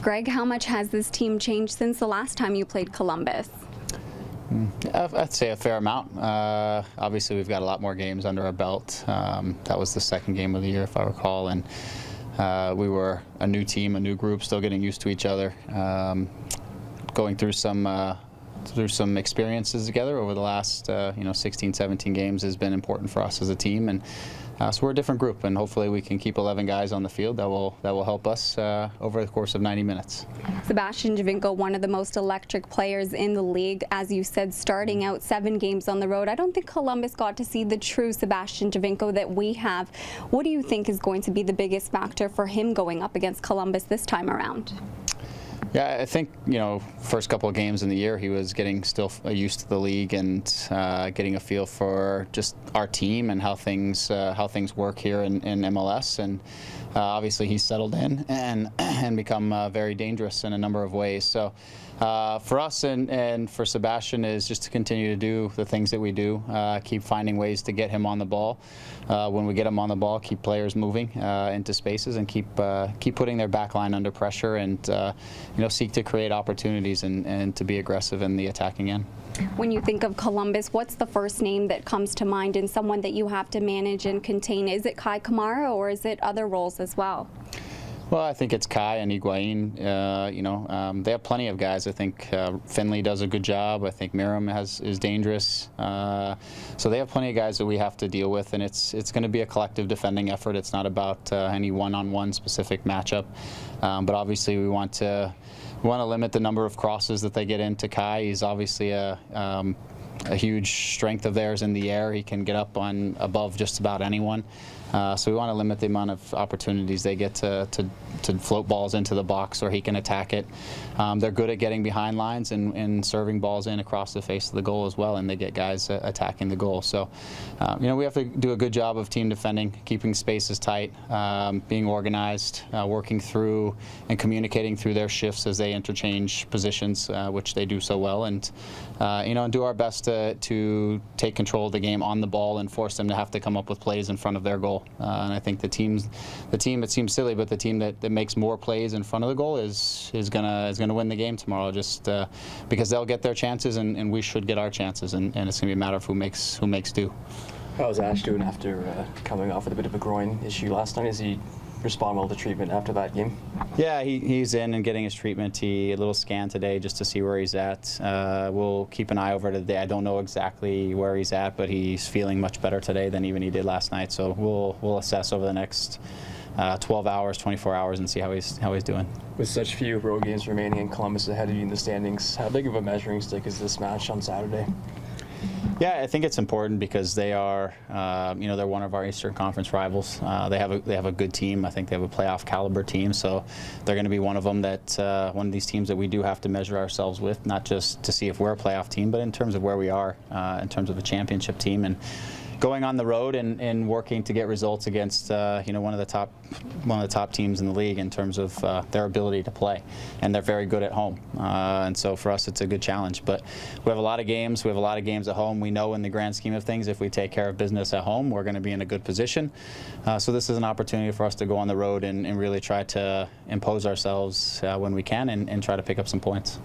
Greg, how much has this team changed since the last time you played Columbus? I'd say a fair amount. Obviously, we've got a lot more games under our belt. That was the second game of the year, if I recall, and we were a new team, a new group, still getting used to each other, going through some experiences together over the last 16, 17 games has been important for us as a team, and so we're a different group, and hopefully we can keep 11 guys on the field that will help us over the course of 90 minutes. Sebastian Giovinco, one of the most electric players in the league, as you said, starting out 7 games on the road. I don't think Columbus got to see the true Sebastian Giovinco that we have. What do you think is going to be the biggest factor for him going up against Columbus this time around? Yeah, I think, first couple of games in the year, he was getting still used to the league and getting a feel for just our team and how things work here in MLS. And obviously, he's settled in and become very dangerous in a number of ways. So for us and for Sebastian is just to continue to do the things that we do, keep finding ways to get him on the ball. When we get him on the ball, keep players moving into spaces and keep putting their back line under pressure and seek to create opportunities and to be aggressive in the attacking end. When you think of Columbus, what's the first name that comes to mind and someone that you have to manage and contain? Is it Kai Kamara or is it other roles as well? Well, I think it's Kai and Higuain. They have plenty of guys. I think Finley does a good job. I think Miram is dangerous. So they have plenty of guys that we have to deal with, and it's going to be a collective defending effort. It's not about any one-on-one specific matchup. But obviously, we want to limit the number of crosses that they get into Kai. He's obviously a huge strength of theirs in the air. He can get up above just about anyone. So we want to limit the amount of opportunities they get to float balls into the box or he can attack it. They're good at getting behind lines and serving balls in across the face of the goal as well, and they get guys attacking the goal. So we have to do a good job of team defending, keeping spaces tight, being organized, working through and communicating through their shifts as they interchange positions, which they do so well, and do our best to take control of the game on the ball and force them to have to come up with plays in front of their goal. And I think the team, it seems silly, but the team that makes more plays in front of the goal is gonna win the game tomorrow, just because they'll get their chances and we should get our chances, and it's gonna be a matter of who makes do. How's Ash doing after coming off with a bit of a groin issue last night? Is he respond well to treatment after that game? Yeah, he's in and getting his treatment. A little scan today just to see where he's at. We'll keep an eye over today. I don't know exactly where he's at, but he's feeling much better today than even he did last night. So we'll assess over the next 12 hours, 24 hours, and see how he's doing. With such few road games remaining and Columbus ahead of you in the standings, how big of a measuring stick is this match on Saturday? Yeah, I think it's important because they are, they're one of our Eastern Conference rivals. They have a good team. I think they have a playoff caliber team, so they're going to be one of them one of these teams that we do have to measure ourselves with, not just to see if we're a playoff team, but in terms of where we are, in terms of a championship team, and going on the road and working to get results against one of the top teams in the league in terms of their ability to play, and they're very good at home, and so for us it's a good challenge. But we have a lot of games. We have a lot of games at home. We know in the grand scheme of things, if we take care of business at home, we're going to be in a good position. So this is an opportunity for us to go on the road and really try to impose ourselves when we can and try to pick up some points.